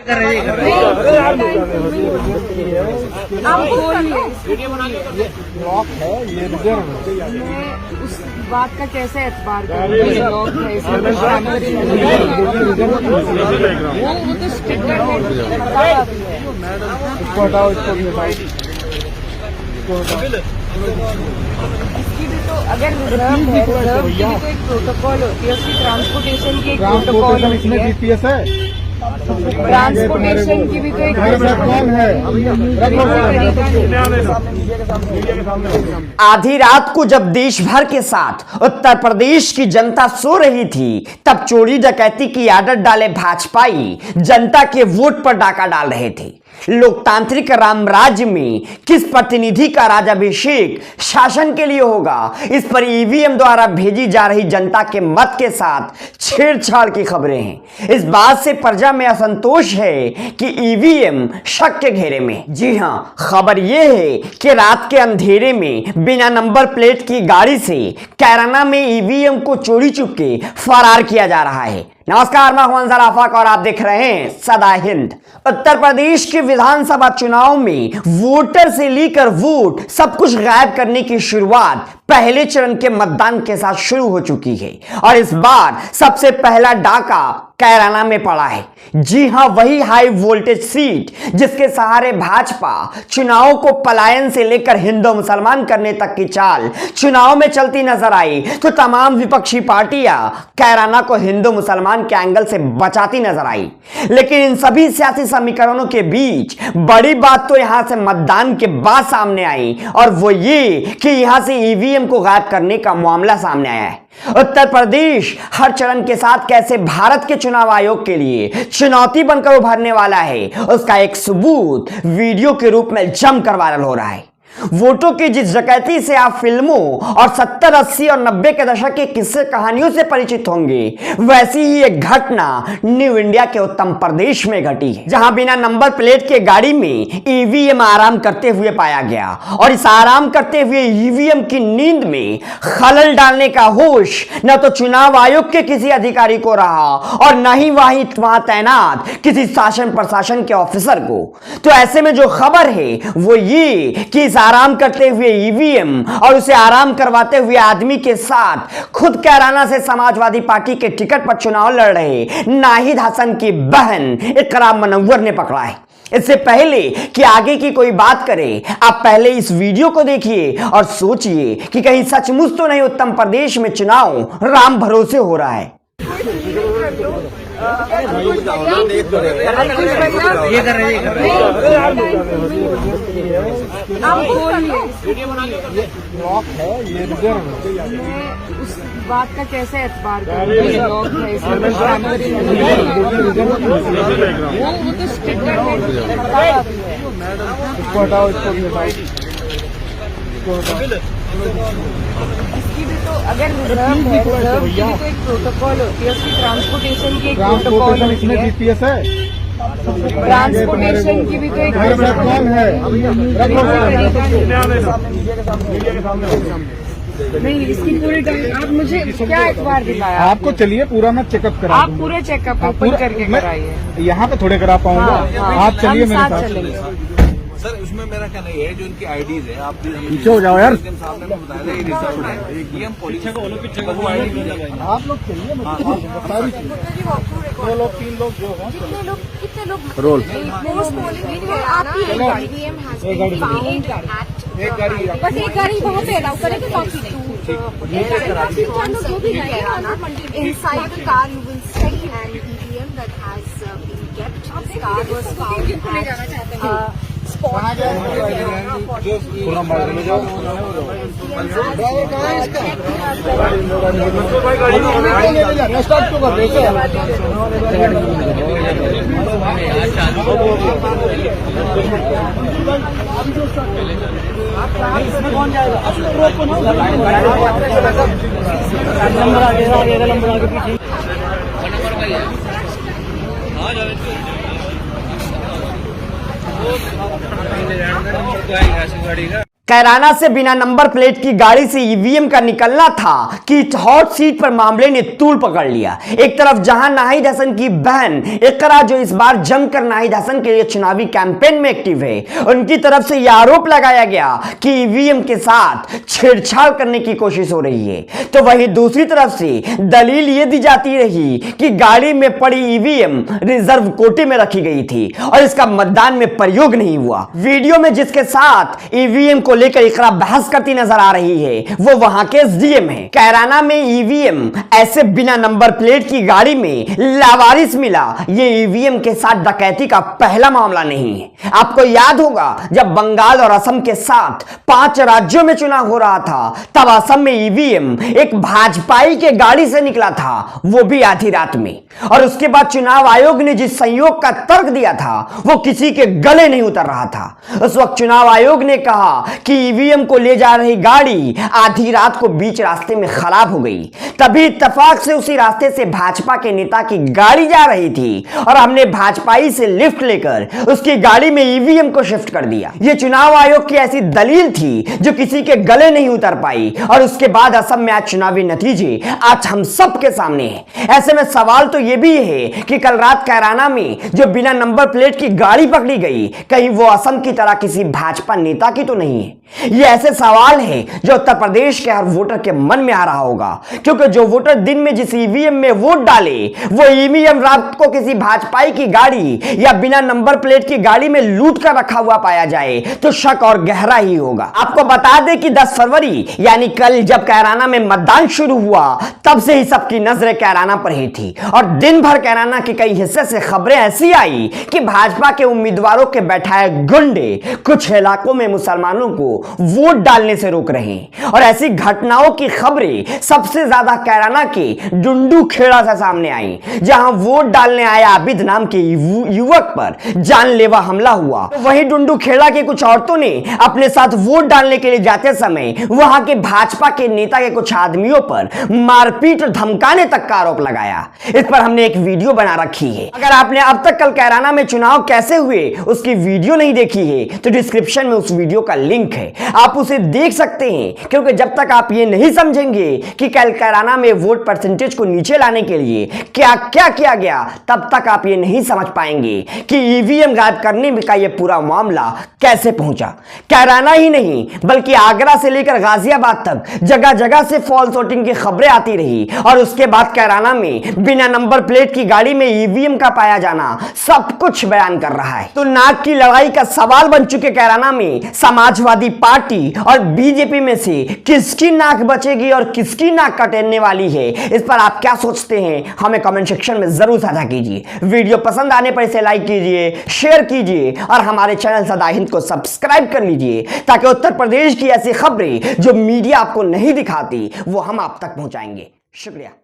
Block है, ये reserve है। उस बात का कैसे एतबार करूं? ब्लॉक है इसमें वो तो स्ट्रिक्ट है। इसको हटाओ, इसको भी हटाओ। इसकी भी तो अगर रिजर्व है, रिजर्व की भी तो एक प्रोटोकॉल होती है, उसकी ट्रांसपोर्टेशन की एक प्रोटोकॉल होती इसमें है। जीपीएस है, ट्रांसपोर्टेशन की भी तो एक कौन है? आधी रात को जब देश भर के साथ उत्तर प्रदेश की जनता सो रही थी, तब चोरी डकैती की आदत डाले भाजपाई जनता के वोट पर डाका डाल रहे थे। लोकतांत्रिक रामराज्य में किस प्रतिनिधि का राजाभिषेक शासन के लिए होगा, इस पर ईवीएम द्वारा भेजी जा रही जनता के मत के साथ छेड़छाड़ की खबरें हैं। इस बात से प्रजा में असंतोष है कि ईवीएम शक के घेरे में। जी हां, खबर यह है कि रात के अंधेरे में बिना नंबर प्लेट की गाड़ी से कैराना में ईवीएम को चोरी चुपके फरार किया जा रहा है। नमस्कार, मैं हूं आफाक और आप देख रहे हैं सदा हिंद। उत्तर प्रदेश के विधानसभा चुनाव में वोटर से लेकर वोट सब कुछ गायब करने की शुरुआत पहले चरण के मतदान के साथ शुरू हो चुकी है और इस बार सबसे पहला डाका कैराना में पड़ा है। जी हां, वही हाई वोल्टेज सीट जिसके सहारे भाजपा चुनाव को पलायन से लेकर हिंदू मुसलमान करने तक की चाल चुनाव में चलती नजर आई, तो तमाम विपक्षी पार्टियां कैराना को हिंदू मुसलमान के एंगल से बचाती नजर आई। लेकिन इन सभी सियासी समीकरणों के बीच बड़ी बात तो यहां से मतदान के बाद सामने आई और वो ये कि यहां से ईवीएम को गायब करने का मामला सामने आया है। उत्तर प्रदेश हर चरण के साथ कैसे भारत के चुनाव आयोग के लिए चुनौती बनकर उभरने वाला है, उसका एक सबूत वीडियो के रूप में जमकर वायरल हो रहा है। वोटों की जिस डकैती से आप फिल्मों और 70, 80 और 90 के दशक के किस्से कहानियों से परिचित होंगे, वैसी ही एक घटना न्यू इंडिया के उत्तर प्रदेश में घटी है, जहां बिना नंबर प्लेट के गाड़ी में ईवीएम आराम करते हुए पाया गया और इस आराम करते हुए ईवीएम की नींद में खलल डालने का होश न तो चुनाव आयोग के किसी अधिकारी को रहा और न ही वहां तैनात किसी शासन प्रशासन के ऑफिसर को। तो ऐसे में जो खबर है वो ये कि इस आराम करते हुए ईवीएम और उसे आराम करवाते हुए आदमी के साथ खुद कैराना से समाजवादी पार्टी के टिकट पर चुनाव लड़ रहे नाहिद हसन की बहन इकरा मनव्वर ने पकड़ा है। इससे पहले कि आगे की कोई बात करे, आप पहले इस वीडियो को देखिए और सोचिए कि कहीं सचमुच तो नहीं उत्तर प्रदेश में चुनाव राम भरोसे हो रहा है। ये कर रहे ब्लॉक है, ये रिजर्व है। उस बात का कैसे एतबार करूं? ब्लॉक है इसमें वो तो स्ट्रिक्ट है। इसको हटाओ, इसको भी हटाओ। इसकी भी तो अगर रिजर्व है, रिजर्व की भी तो एक प्रोटोकॉल होती है, उसकी ट्रांसपोर्टेशन की एक प्रोटोकॉल होती इसमें है। जीपीएस है, ट्रांसपोर्टेशन की भी तो एक कौन है? नहीं, इसकी पूरी आप मुझे क्या एतबार दिखाया? आपको चलिए पूरा मैं चेकअप करा आप पूरे चेकअप ओपन करके कराइए। यहाँ पे थोड़े करा पाऊंगा। आप चलिए मेरे साथ। चलेंगे सर, उसमें मेरा कहना ये है, जो इनकी आईडीज है, आप पीछे हो जाओ यार। साहब ने बताया था ये रिजर्व है, ये हम पुलिस को पीछे को आप लोग चलिए, सारी चीजें 2 लोग 3 लोग जो हो, कितने लोग रोल एक गाड़ी वहाँ पे अलाउ करेंगे, बाकी नहीं। Inside the car you will see an EVM that has been kept. This car was found at कौन जाएगा? कैराना से बिना नंबर प्लेट की गाड़ी से ईवीएम का निकलना था कि हॉट सीट पर मामले ने तूल पकड़ लिया। एक तरफ जहां नाहिद हसन की बहन इकरा, जो इस बार जमकर नाहिद हसन के लिए चुनावी कैंपेन में एक्टिव है, उनकी तरफ से यह आरोप लगाया गया कि ईवीएम के साथ छेड़छाड़ करने की कोशिश हो रही है, तो वहीं दूसरी तरफ से दलील यह दी जाती रही कि गाड़ी में पड़ी ईवीएम रिजर्व कोटे में रखी गई थी और इसका मतदान में प्रयोग नहीं हुआ। वीडियो में जिसके साथ ईवीएम को लेकर इकरा बहस करती नजर आ रही है वो वहां के एसडीएम है। कैराना में ईवीएम ऐसे बिना नंबर प्लेट की गाड़ी में लावारिस मिला, ये ईवीएम के साथ डकैती का पहला मामला नहीं है। आपको याद होगा जब बंगाल और असम के साथ 5 राज्यों में चुनाव हो रहा था, तब असम में ईवीएम एक भाजपाई के गाड़ी से निकला था, वो भी आधी रात में, और उसके बाद चुनाव आयोग ने जिस संयोग का तर्क दिया था वो किसी के गले नहीं उतर रहा था। उस वक्त चुनाव आयोग ने कहा कि ईवीएम को ले जा रही गाड़ी आधी रात को बीच रास्ते में खराब हो गई, तभी इत्तेफाक से उसी रास्ते से भाजपा के नेता की गाड़ी जा रही थी और हमने भाजपाई से लिफ्ट लेकर उसकी गाड़ी में ईवीएम को शिफ्ट कर दिया। यह चुनाव आयोग की ऐसी दलील थी जो किसी के गले नहीं उतर पाई, और उसके बाद असम में आज चुनावी नतीजे आज हम सब के सामने हैं। ऐसे में सवाल तो यह भी है कि कल रात कैराना में जो बिना नंबर प्लेट की गाड़ी पकड़ी गई, कहीं वो असम की तरह किसी भाजपा नेता की तो नहीं है? ये ऐसे सवाल है जो उत्तर प्रदेश के हर वोटर के मन में आ रहा होगा, क्योंकि जो वोटर दिन में जिस ईवीएम में वोट डाले वो ईवीएम रात को किसी भाजपाई की गाड़ी या बिना नंबर प्लेट की गाड़ी में लूट कर रखा हुआ पाया जाए तो शक और गहरा ही होगा। आपको बता दें कि 10 फरवरी यानी कल जब कैराना में मतदान शुरू हुआ, तब से ही सबकी नजरें कैराना पर ही थी और दिन भर कैराना के कई हिस्से से खबरें ऐसी आई कि भाजपा के उम्मीदवारों के बैठाए गुंडे कुछ इलाकों में मुसलमानों को वोट डालने से रोक रहे हैं। और ऐसी घटनाओं की खबरें सबसे ज्यादा कैराना के डुंडू खेड़ा से सामने आई, जहां वोट डालने आए आबिद नाम के युवक पर जानलेवा हमला हुआ। तो वहीं डुंडू खेड़ा के कुछ औरतों ने अपने साथ वोट डालने के लिए जाते समय वहां के भाजपा के नेता के कुछ आदमियों पर मारपीट और धमकाने तक का आरोप लगाया। इस पर हमने एक वीडियो बना रखी है। अगर आपने अब तक कल कैराना में चुनाव कैसे हुए उसकी वीडियो नहीं देखी है तो डिस्क्रिप्शन में उस वीडियो का लिंक है, आप उसे देख सकते हैं, क्योंकि जब तक आप ये नहीं समझेंगे कि कल कैराना में वोट परसेंटेज को नीचे लाने के लिए क्या क्या किया गया, तब तक आप ये नहीं समझ पाएंगे कि ईवीएम गायब करने का ये पूरा मामला कैसे पहुंचा। कैराना ही नहीं बल्कि आगरा से लेकर गाजियाबाद तक जगह जगह से फॉल्स वोटिंग की खबरें आती रही, और उसके बाद कैराना में बिना नंबर प्लेट की गाड़ी में ईवीएम का पाया जाना सब कुछ बयान कर रहा है। तो नाक की लड़ाई का सवाल बन चुके कैराना में समाजवादी पार्टी और बीजेपी में से किसकी नाक बचेगी और किसकी नाक कटने वाली है, इस पर आप क्या सोचते हैं हमें कमेंट सेक्शन में जरूर साझा कीजिए। वीडियो पसंद आने पर इसे लाइक कीजिए, शेयर कीजिए और हमारे चैनल सदा हिंद को सब्सक्राइब कर लीजिए, ताकि उत्तर प्रदेश की ऐसी खबरें जो मीडिया आपको नहीं दिखाती वो हम आप तक पहुंचाएंगे। शुक्रिया।